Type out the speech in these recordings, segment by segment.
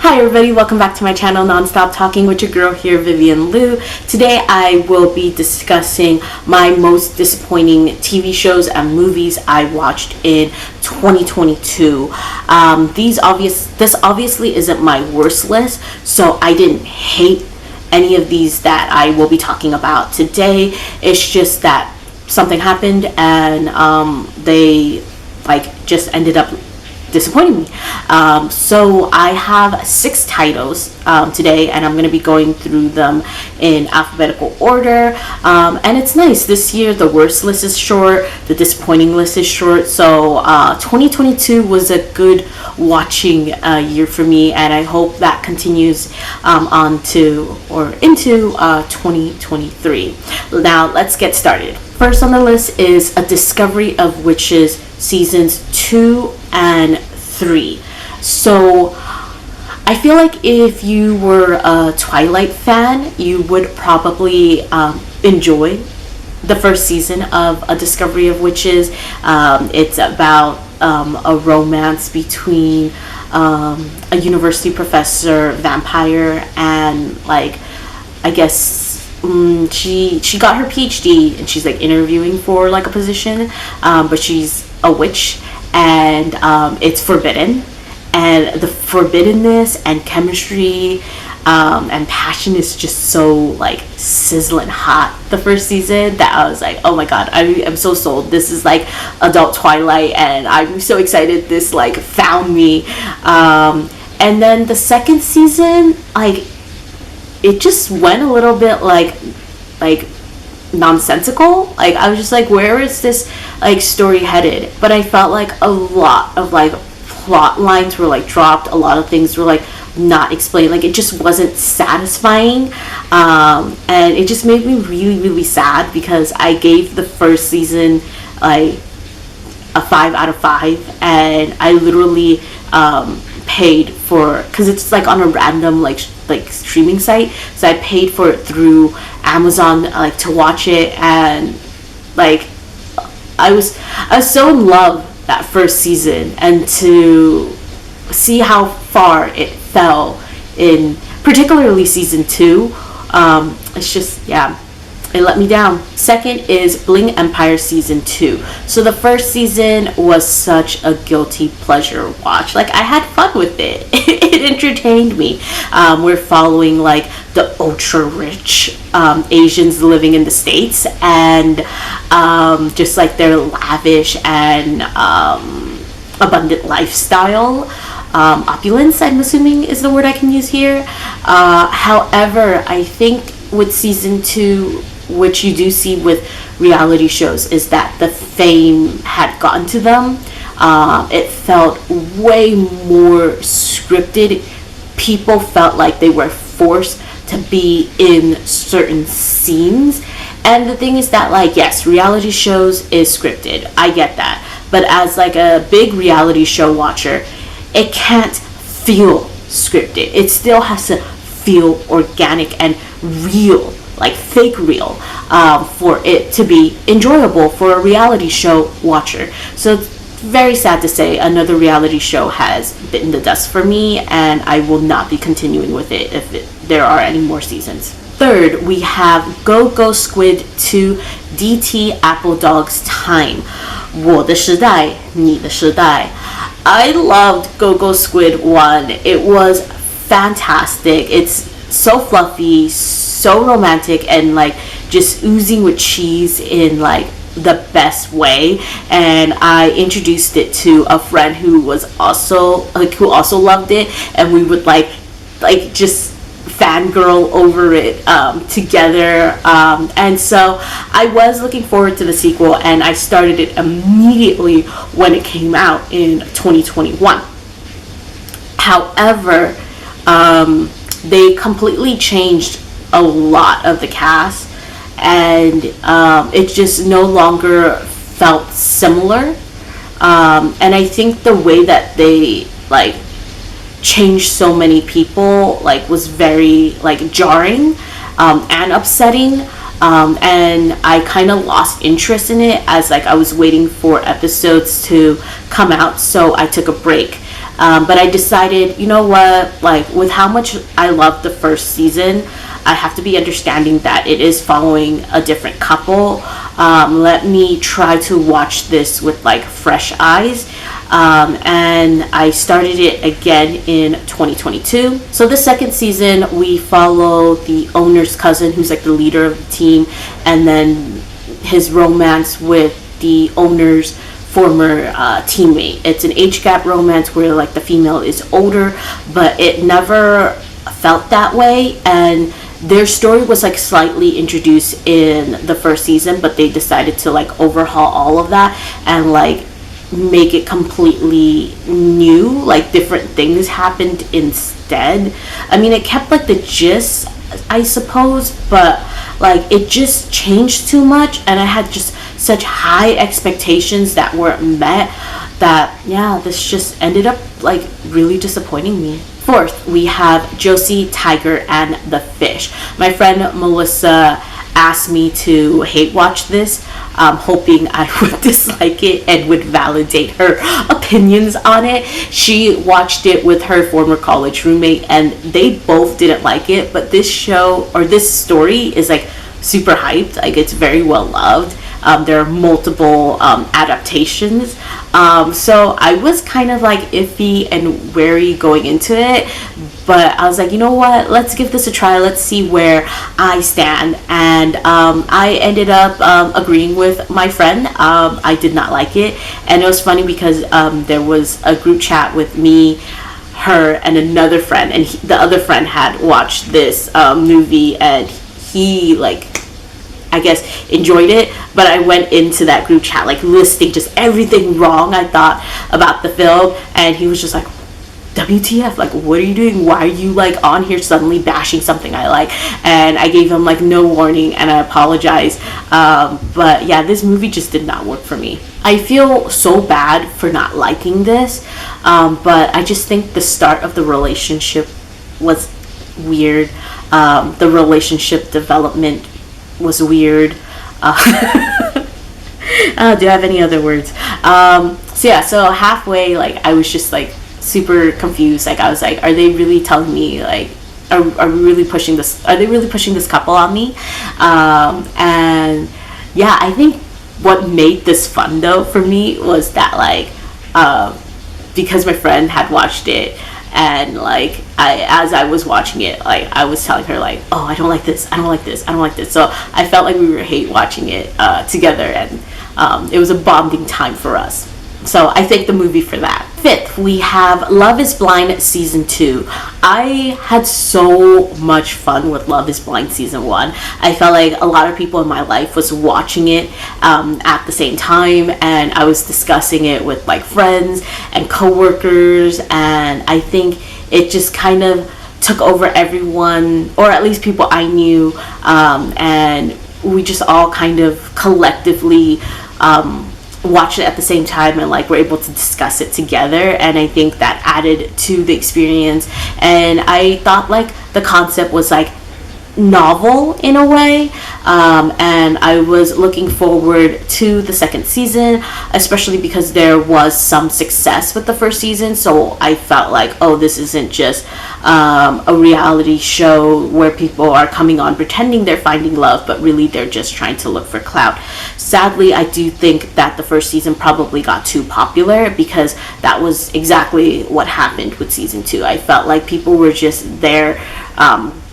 Hi everybody, welcome back to my channel, Nonstop Talking with your girl here, Vivian Liu. Today I will be discussing my most disappointing TV shows and movies I watched in 2022. This obviously isn't my worst list, so I didn't hate any of these that I will be talking about today. It's just that something happened and they just ended up disappointing me. So I have 6 titles today, and I'm going to be going through them in alphabetical order. And it's nice. This year, the worst list is short, the disappointing list is short. So 2022 was a good watching year for me, and I hope that continues into 2023. Now, let's get started. First on the list is A Discovery of Witches seasons 2 and 3. So I feel like if you were a Twilight fan, you would probably enjoy the first season of A Discovery of Witches. It's about a romance between a university professor vampire and I guess she got her PhD and she's interviewing for a position, but she's a witch and it's forbidden, and the forbiddenness and chemistry and passion is just so sizzling hot the first season that I was like, oh my god, I'm so sold. This is adult Twilight and I'm so excited this found me. And then the second season, it just went a little bit nonsensical. I was just where is this story headed? But I felt a lot of plot lines were dropped. A lot of things were not explained. It just wasn't satisfying, and it just made me really, really sad because I gave the first season a 5 out of 5, and I literally paid for, because it's on a random streaming site, so I paid for it through Amazon to watch it, and I was so in love that first season, and to see how far it fell in particularly season 2, it's just, yeah, it let me down. Second is Bling Empire season 2. So the first season was such a guilty pleasure watch. I had fun with it. It entertained me. We're following the ultra rich Asians living in the States, and just their lavish and abundant lifestyle. Opulence, I'm assuming, is the word I can use here. However, I think with season 2, which you do see with reality shows, is that the fame had gotten to them. It felt way more scripted. People felt like they were forced to be in certain scenes. And the thing is that, yes, reality shows is scripted. I get that. But as a big reality show watcher, it can't feel scripted. It still has to feel organic and real, fake real, for it to be enjoyable for a reality show watcher. So it's very sad to say another reality show has bitten the dust for me, and I will not be continuing with it if there are any more seasons. Third, we have Go Go Squid 2 DT Apple Dog's Time. 我的时代，你的时代. I loved Go Go Squid 1. It was fantastic. It's so fluffy, so romantic, and just oozing with cheese in the best way. And I introduced it to a friend who was also who also loved it, and we would just fangirl over it together, and so I was looking forward to the sequel, and I started it immediately when it came out in 2021. However, they completely changed a lot of the cast, and it just no longer felt similar, and I think the way that they changed so many people was very jarring and upsetting, and I kind of lost interest in it as I was waiting for episodes to come out, so I took a break. But I decided, you know what, like with how much I loved the first season, I have to be understanding that it is following a different couple. Let me try to watch this with like fresh eyes. And I started it again in 2022. So the second season, we follow the owner's cousin, who's like the leader of the team, and then his romance with the owner's former teammate. It's an age gap romance where like the female is older, but it never felt that way. And their story was like slightly introduced in the first season, but they decided to like overhaul all of that and like make it completely new. Like different things happened instead. I mean, it kept like the gist, I suppose, but like it just changed too much, and I had just such high expectations that weren't met, that yeah, this just ended up like really disappointing me. Fourth, we have Josie, Tiger, and the Fish. My friend Melissa asked me to hate watch this, hoping I would dislike it and would validate her opinions on it. She watched it with her former college roommate, and they both didn't like it, but this show, or this story, is like super hyped. Like it's very well loved. There are multiple adaptations. So I was kind of like iffy and wary going into it, but I was like, you know what, let's give this a try. Let's see where I stand. And I ended up agreeing with my friend. I did not like it. And it was funny because there was a group chat with me, her, and another friend. And the other friend had watched this movie, and he like, I guess, enjoyed it, but I went into that group chat like listing just everything wrong I thought about the film, and he was just like, WTF, like what are you doing? Why are you like on here suddenly bashing something I like? And I gave him like no warning, and I apologized. But yeah, this movie just did not work for me. I feel so bad for not liking this, but I just think the start of the relationship was weird. The relationship development was weird. Do I have any other words? So halfway, like I was just like super confused. Like I was like, are they really telling me, like are we really pushing this, are they really pushing this couple on me? And yeah, I think what made this fun though for me was that like because my friend had watched it, and like as I was watching it, like I was telling her like, oh, I don't like this, I don't like this, I don't like this. So I felt like we were hate watching it together, and it was a bonding time for us. So I thank the movie for that. Fifth, we have Love is Blind Season 2. I had so much fun with Love is Blind Season 1. I felt like a lot of people in my life was watching it at the same time, and I was discussing it with like friends and coworkers, and I think it just kind of took over everyone, or at least people I knew, and we just all kind of collectively watched it at the same time, and like we're able to discuss it together, and I think that added to the experience. And I thought like the concept was like novel in a way, and I was looking forward to the second season, especially because there was some success with the first season. So I felt like, oh, this isn't just a reality show where people are coming on pretending they're finding love, but really they're just trying to look for clout. Sadly, I do think that the first season probably got too popular, because that was exactly what happened with season 2. I felt like people were just there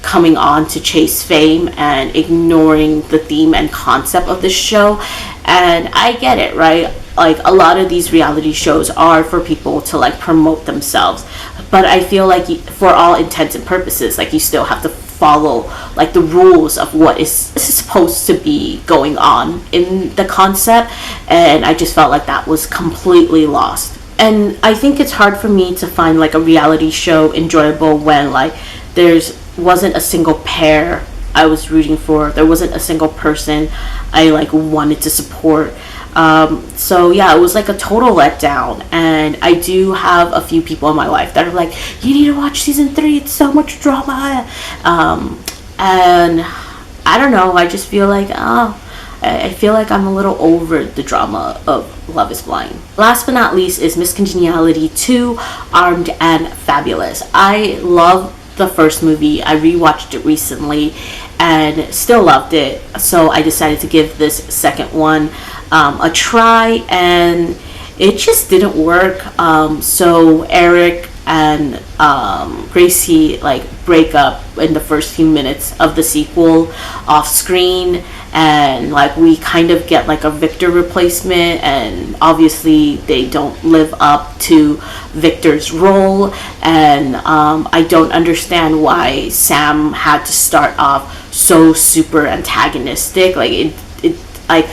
coming on to chase fame and ignoring the theme and concept of the show. And I get it, right? Like a lot of these reality shows are for people to like promote themselves, but I feel like for all intents and purposes, like you still have to follow like the rules of what is supposed to be going on in the concept, and I just felt like that was completely lost. And I think it's hard for me to find like a reality show enjoyable when like there's wasn't a single pair I was rooting for, there wasn't a single person I like wanted to support. So yeah, it was like a total letdown, and I do have a few people in my life that are like, you need to watch season 3, it's so much drama. And I don't know, I just feel like, oh, I feel like I'm a little over the drama of Love is Blind. Last but not least is Miss Congeniality 2, Armed and Fabulous. I love the first movie. I rewatched it recently and still loved it, so I decided to give this second one a try, and it just didn't work. So Eric and Gracie like break up in the first few minutes of the sequel off screen, and like we kind of get like a Victor replacement, and obviously they don't live up to Victor's role, and I don't understand why Sam had to start off so super antagonistic. Like it like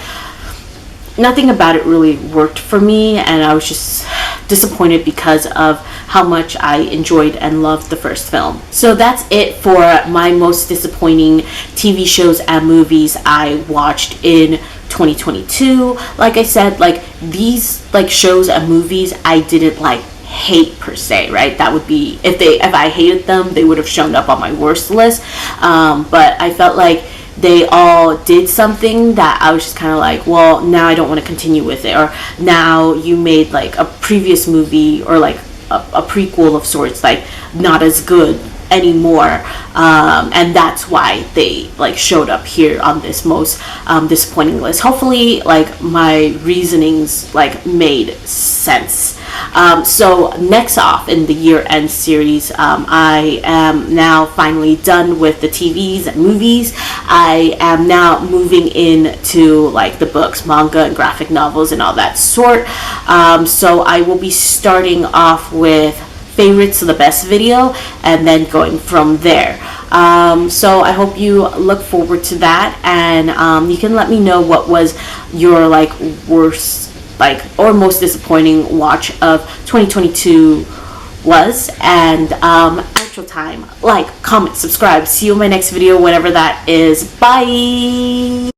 nothing about it really worked for me, and I was just disappointed because of how much I enjoyed and loved the first film. So that's it for my most disappointing TV shows and movies I watched in 2022. Like I said, like these like shows and movies I didn't like hate per se, right? That would be if I hated them, they would have shown up on my worst list. But I felt like they all did something that I was just kind of like, well, now I don't want to continue with it, or now you made like a previous movie or like a prequel of sorts like not as good anymore, and that's why they like showed up here on this most disappointing list. Hopefully like my reasonings like made sense. So next off in the year-end series, I am now finally done with the TVs and movies. I am now moving into like the books, manga, and graphic novels and all that sort. So I will be starting off with favorites of the best video and then going from there. So I hope you look forward to that, and you can let me know what was your like worst like or most disappointing watch of 2022 was. And outro time. Like, comment, subscribe. See you in my next video, whenever that is. Bye.